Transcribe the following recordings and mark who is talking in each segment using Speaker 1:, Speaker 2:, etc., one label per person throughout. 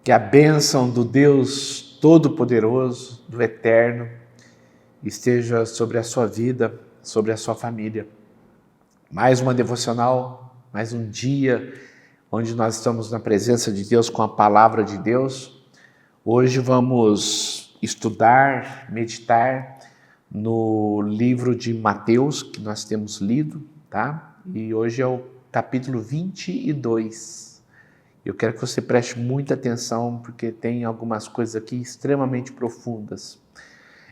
Speaker 1: Que a bênção do Deus Todo-Poderoso, do Eterno, esteja sobre a sua vida, sobre a sua família. Mais uma devocional, mais um dia onde nós estamos na presença de Deus com a palavra de Deus. Hoje vamos estudar, meditar no livro de Mateus, que nós temos lido, tá? E hoje é o capítulo 22. Eu quero que você preste muita atenção, porque tem algumas coisas aqui extremamente profundas.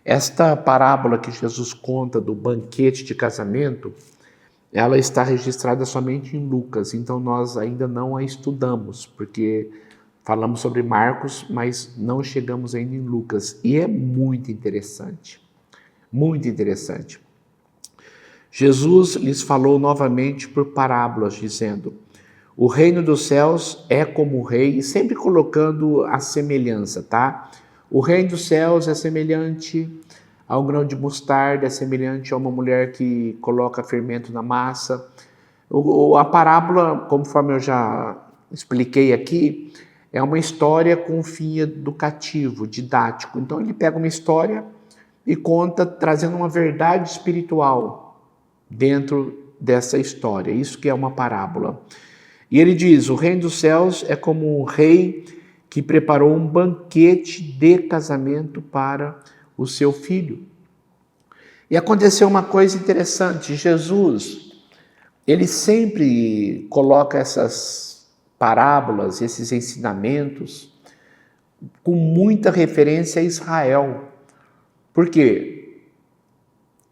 Speaker 1: Esta parábola que Jesus conta do banquete de casamento, ela está registrada somente em Lucas, então nós ainda não a estudamos, porque falamos sobre Marcos, mas não chegamos ainda em Lucas. E é muito interessante, muito interessante. Jesus lhes falou novamente por parábolas, dizendo: o reino dos céus é como o rei, sempre colocando a semelhança, tá? O reino dos céus é semelhante a um grão de mostarda, é semelhante a uma mulher que coloca fermento na massa. A parábola, conforme eu já expliquei aqui, é uma história com fim educativo, didático. Então ele pega uma história e conta trazendo uma verdade espiritual dentro dessa história. Isso que é uma parábola. E ele diz: o reino dos céus é como um rei que preparou um banquete de casamento para o seu filho. E aconteceu uma coisa interessante. Jesus, ele sempre coloca essas parábolas, esses ensinamentos, com muita referência a Israel. Por quê?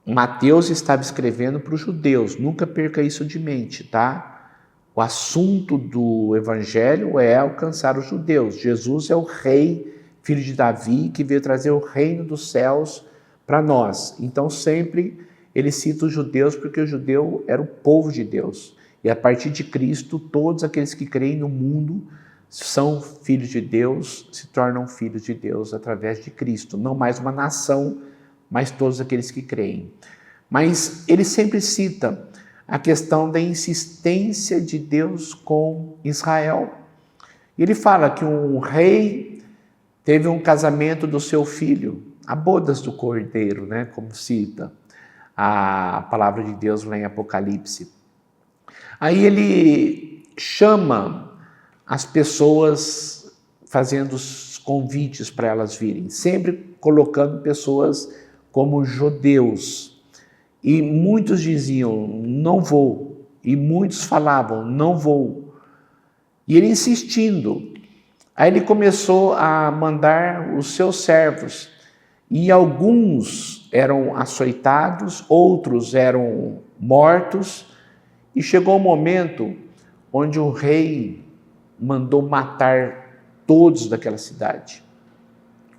Speaker 1: Mateus estava escrevendo para os judeus, nunca perca isso de mente, tá? O assunto do evangelho é alcançar os judeus. Jesus é o rei, filho de Davi, que veio trazer o reino dos céus para nós. Então sempre ele cita os judeus, porque o judeu era o povo de Deus. E a partir de Cristo, todos aqueles que creem no mundo são filhos de Deus, se tornam filhos de Deus através de Cristo. Não mais uma nação, mas todos aqueles que creem. Mas ele sempre cita a questão da insistência de Deus com Israel. Ele fala que um rei teve um casamento do seu filho, a bodas do cordeiro, né, como cita a palavra de Deus lá em Apocalipse. Aí ele chama as pessoas, fazendo os convites para elas virem, sempre colocando pessoas como judeus. E muitos diziam: não vou. E muitos falavam: não vou. E ele insistindo. Aí ele começou a mandar os seus servos. E alguns eram açoitados, outros eram mortos. E chegou um momento onde o rei mandou matar todos daquela cidade.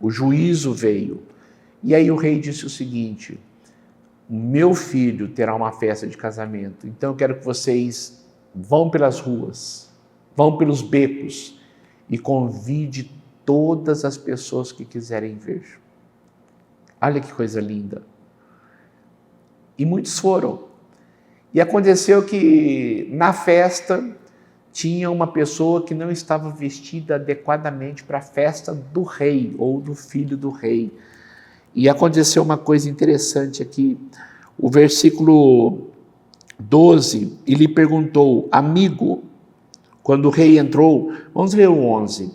Speaker 1: O juízo veio. E aí o rei disse o seguinte: o meu filho terá uma festa de casamento, então eu quero que vocês vão pelas ruas, vão pelos becos e convide todas as pessoas que quiserem ver. Olha que coisa linda. E muitos foram. E aconteceu que na festa tinha uma pessoa que não estava vestida adequadamente para a festa do rei ou do filho do rei. E aconteceu uma coisa interessante aqui, o versículo 12, ele perguntou: amigo, quando o rei entrou, vamos ler o 11,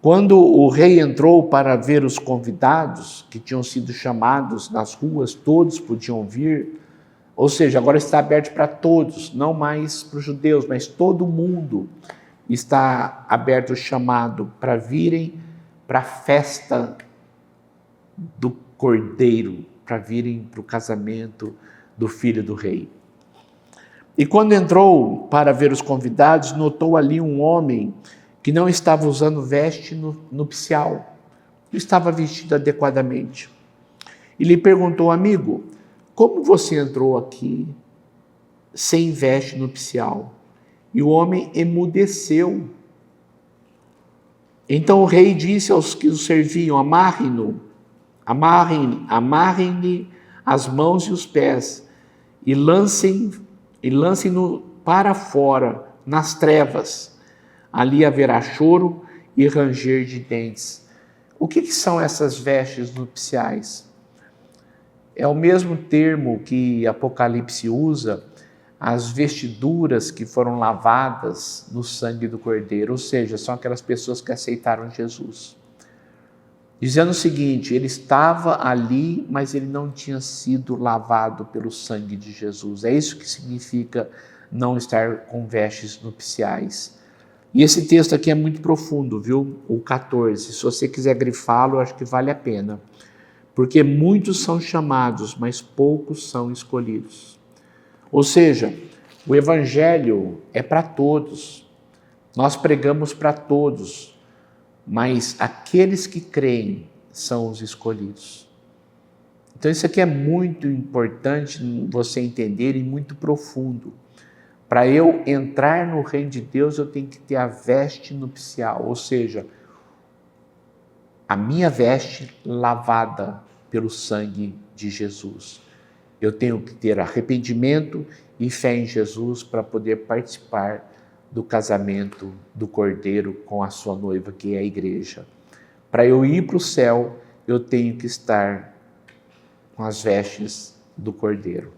Speaker 1: quando o rei entrou para ver os convidados que tinham sido chamados nas ruas, todos podiam vir, ou seja, agora está aberto para todos, não mais para os judeus, mas todo mundo está aberto o chamado para virem para a festa do cordeiro, para virem para o casamento do filho do rei. E quando entrou para ver os convidados, notou ali um homem que não estava usando veste nupcial, não estava vestido adequadamente. E lhe perguntou: amigo, como você entrou aqui sem veste nupcial? E o homem emudeceu. Então o rei disse aos que o serviam: amarrem-lhe as mãos e os pés e lancem-no para fora, nas trevas. Ali haverá choro e ranger de dentes. O que são essas vestes nupciais? É o mesmo termo que Apocalipse usa, as vestiduras que foram lavadas no sangue do Cordeiro, ou seja, são aquelas pessoas que aceitaram Jesus. Dizendo o seguinte, ele estava ali, mas ele não tinha sido lavado pelo sangue de Jesus. É isso que significa não estar com vestes nupciais. E esse texto aqui é muito profundo, viu? O 14. Se você quiser grifá-lo, eu acho que vale a pena. Porque muitos são chamados, mas poucos são escolhidos. Ou seja, o evangelho é para todos. Nós pregamos para todos. Mas aqueles que creem são os escolhidos. Então isso aqui é muito importante você entender e muito profundo. Para eu entrar no reino de Deus, eu tenho que ter a veste nupcial, ou seja, a minha veste lavada pelo sangue de Jesus. Eu tenho que ter arrependimento e fé em Jesus para poder participar do casamento do Cordeiro com a sua noiva, que é a igreja. Para eu ir para o céu, eu tenho que estar com as vestes do Cordeiro.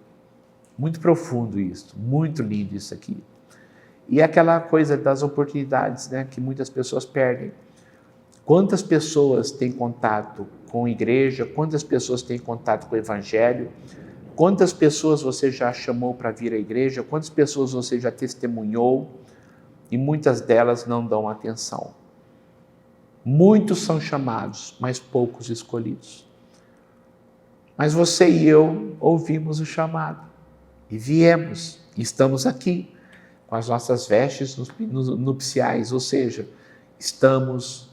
Speaker 1: Muito profundo isso, muito lindo isso aqui. E aquela coisa das oportunidades, né, que muitas pessoas perdem. Quantas pessoas têm contato com a igreja? Quantas pessoas têm contato com o evangelho? Quantas pessoas você já chamou para vir à igreja? Quantas pessoas você já testemunhou? E muitas delas não dão atenção. Muitos são chamados, mas poucos escolhidos. Mas você e eu ouvimos o chamado e viemos, e estamos aqui com as nossas vestes nupciais, ou seja, estamos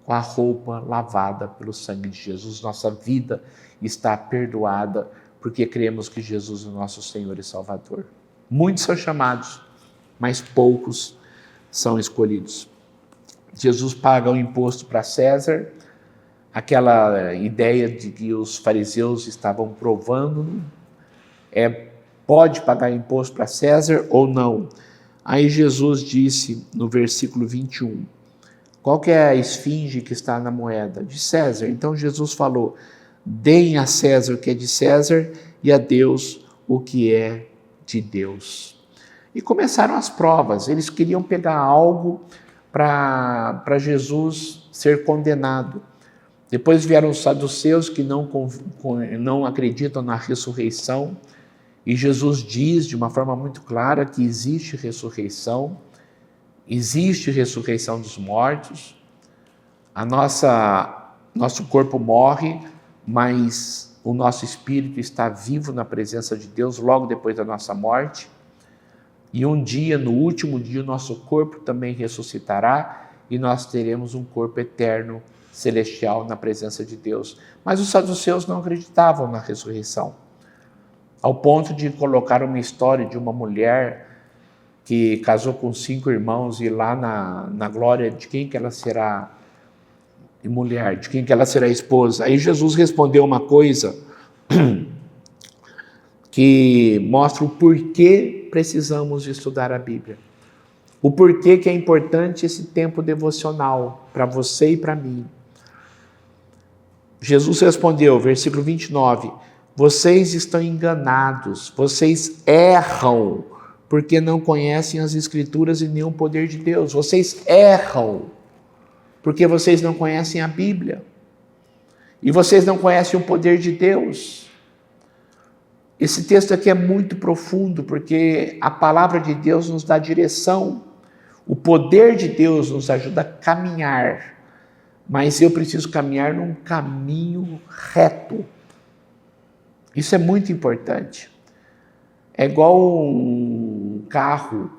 Speaker 1: com a roupa lavada pelo sangue de Jesus, nossa vida está perdoada porque cremos que Jesus é o nosso Senhor e Salvador. Muitos são chamados, mas poucos são escolhidos. Jesus paga o imposto para César, aquela ideia de que os fariseus estavam provando, pode pagar imposto para César ou não? Aí Jesus disse no versículo 21, qual que é a esfinge que está na moeda? De César. Então Jesus falou, deem a César o que é de César e a Deus o que é de Deus. E começaram as provas, eles queriam pegar algo para Jesus ser condenado. Depois vieram os saduceus que não acreditam na ressurreição, e Jesus diz de uma forma muito clara que existe ressurreição dos mortos, nosso corpo morre, mas o nosso espírito está vivo na presença de Deus logo depois da nossa morte. E um dia, no último dia, o nosso corpo também ressuscitará e nós teremos um corpo eterno, celestial, na presença de Deus. Mas os saduceus não acreditavam na ressurreição, ao ponto de colocar uma história de uma mulher que casou com 5 irmãos e lá na glória de quem que ela será mulher, de quem que ela será esposa. Aí Jesus respondeu uma coisa que mostra o porquê precisamos estudar a Bíblia. O porquê que é importante esse tempo devocional para você e para mim. Jesus respondeu, versículo 29, vocês estão enganados, vocês erram, porque não conhecem as Escrituras e nem o poder de Deus. Vocês erram, porque vocês não conhecem a Bíblia. E vocês não conhecem o poder de Deus. Esse texto aqui é muito profundo, porque a palavra de Deus nos dá direção. O poder de Deus nos ajuda a caminhar. Mas eu preciso caminhar num caminho reto. Isso é muito importante. É igual um carro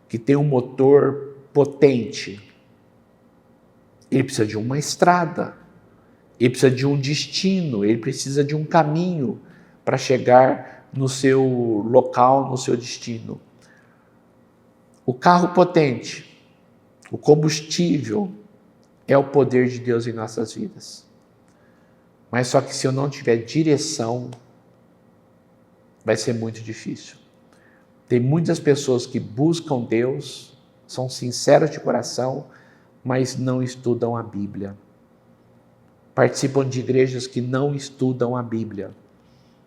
Speaker 1: que tem um motor potente. Ele precisa de uma estrada, ele precisa de um destino, ele precisa de um caminho para chegar no seu local, no seu destino. O carro potente, o combustível, é o poder de Deus em nossas vidas. Mas só que se eu não tiver direção, vai ser muito difícil. Tem muitas pessoas que buscam Deus, são sinceras de coração, mas não estudam a Bíblia. Participam de igrejas que não estudam a Bíblia.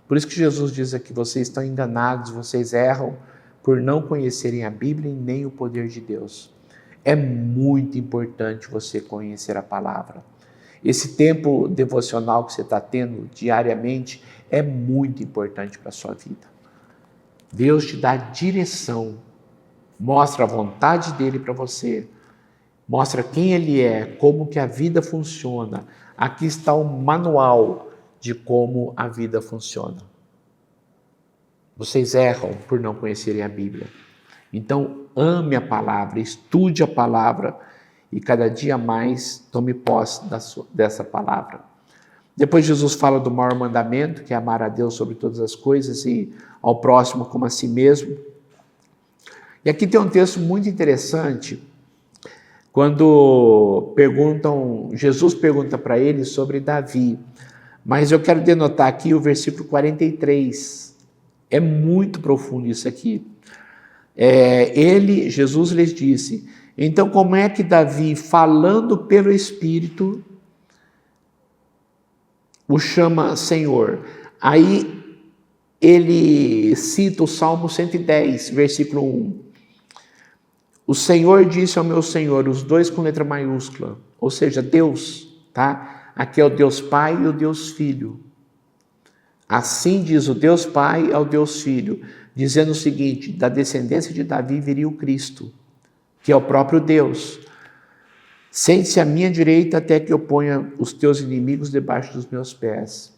Speaker 1: Por isso que Jesus diz aqui, vocês estão enganados, vocês erram por não conhecerem a Bíblia e nem o poder de Deus. É muito importante você conhecer a palavra. Esse tempo devocional que você está tendo diariamente é muito importante para a sua vida. Deus te dá direção, mostra a vontade dele para você, mostra quem ele é, como que a vida funciona. Aqui está o manual de como a vida funciona. Vocês erram por não conhecerem a Bíblia. Então, ame a palavra, estude a palavra e cada dia mais tome posse dessa palavra. Depois Jesus fala do maior mandamento, que é amar a Deus sobre todas as coisas e ao próximo como a si mesmo. E aqui tem um texto muito interessante, quando Jesus pergunta para ele sobre Davi. Mas eu quero denotar aqui o versículo 43. É muito profundo isso aqui. Jesus lhes disse, então como é que Davi, falando pelo Espírito, o chama Senhor? Aí ele cita o Salmo 110, versículo 1. O Senhor disse ao meu Senhor, os dois com letra maiúscula, ou seja, Deus, tá? Aqui é o Deus Pai e o Deus Filho. Assim diz o Deus Pai ao Deus Filho, dizendo o seguinte, da descendência de Davi viria o Cristo, que é o próprio Deus. Sente-se à minha direita até que eu ponha os teus inimigos debaixo dos meus pés.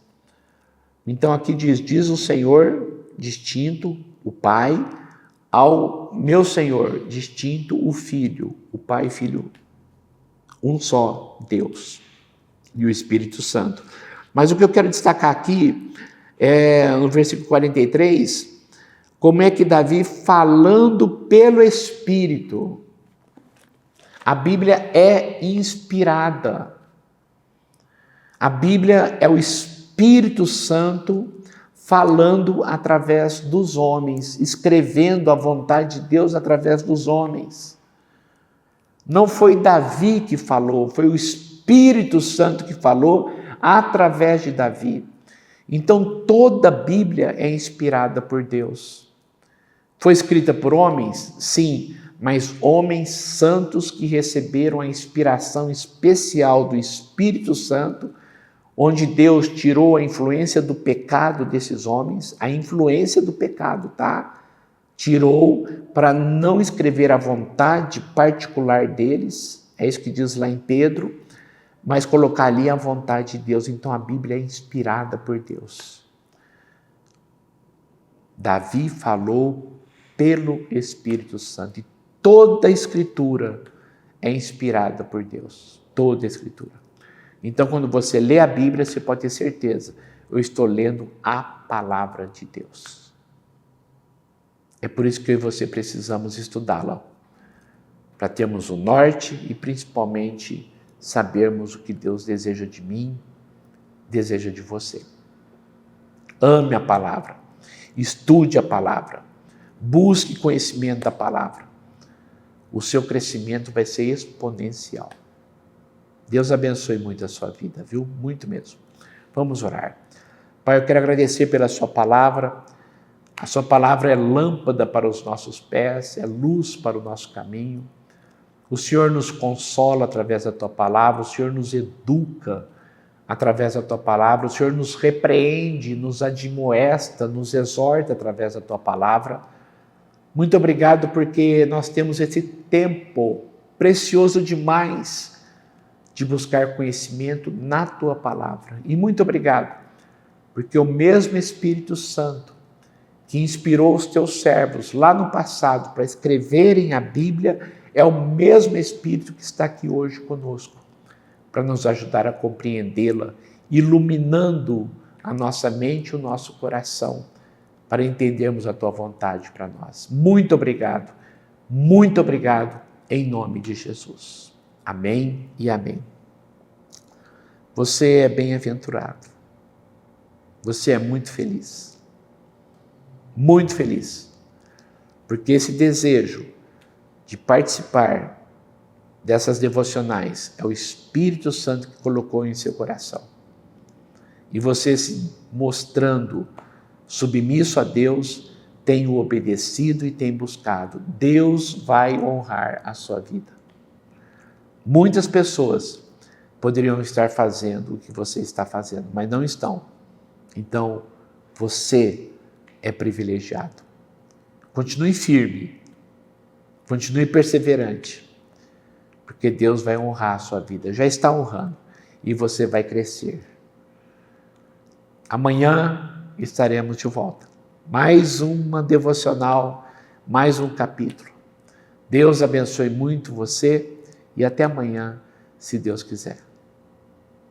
Speaker 1: Então aqui diz o Senhor, distinto, o Pai, ao meu Senhor, distinto, o Filho, o Pai e Filho, um só Deus, e o Espírito Santo. Mas o que eu quero destacar aqui é no versículo 43, como é que Davi, falando pelo Espírito, a Bíblia é inspirada. A Bíblia é o Espírito Santo falando através dos homens, escrevendo a vontade de Deus através dos homens. Não foi Davi que falou, foi o Espírito Santo que falou através de Davi. Então toda a Bíblia é inspirada por Deus. Foi escrita por homens? Sim, mas homens santos que receberam a inspiração especial do Espírito Santo, onde Deus tirou a influência do pecado desses homens, a influência do pecado, tá? Tirou para não escrever a vontade particular deles, é isso que diz lá em Pedro, mas colocar ali a vontade de Deus. Então a Bíblia é inspirada por Deus. Davi falou pelo Espírito Santo e toda a Escritura é inspirada por Deus, toda a Escritura. Então, quando você lê a Bíblia, você pode ter certeza, eu estou lendo a palavra de Deus. É por isso que eu e você precisamos estudá-la, para termos o norte e principalmente sabermos o que Deus deseja de mim, deseja de você. Ame a palavra, estude a palavra, busque conhecimento da palavra. O seu crescimento vai ser exponencial. Deus abençoe muito a sua vida, viu? Muito mesmo. Vamos orar. Pai, eu quero agradecer pela sua palavra. A sua palavra é lâmpada para os nossos pés, é luz para o nosso caminho. O Senhor nos consola através da tua palavra, o Senhor nos educa através da tua palavra, o Senhor nos repreende, nos admoesta, nos exorta através da tua palavra. Muito obrigado porque nós temos esse tempo precioso demais de buscar conhecimento na tua palavra. E muito obrigado, porque o mesmo Espírito Santo que inspirou os teus servos lá no passado para escreverem a Bíblia, é o mesmo Espírito que está aqui hoje conosco, para nos ajudar a compreendê-la, iluminando a nossa mente e o nosso coração, para entendermos a tua vontade para nós. Muito obrigado, em nome de Jesus. Amém e amém. Você é bem-aventurado. Você é muito feliz. Muito feliz. Porque esse desejo de participar dessas devocionais é o Espírito Santo que colocou em seu coração. E você se mostrando submisso a Deus, tem o obedecido e tem buscado. Deus vai honrar a sua vida. Muitas pessoas poderiam estar fazendo o que você está fazendo, mas não estão. Então, você é privilegiado. Continue firme, continue perseverante, porque Deus vai honrar a sua vida, já está honrando, e você vai crescer. Amanhã estaremos de volta. Mais uma devocional, mais um capítulo. Deus abençoe muito você e até amanhã, se Deus quiser.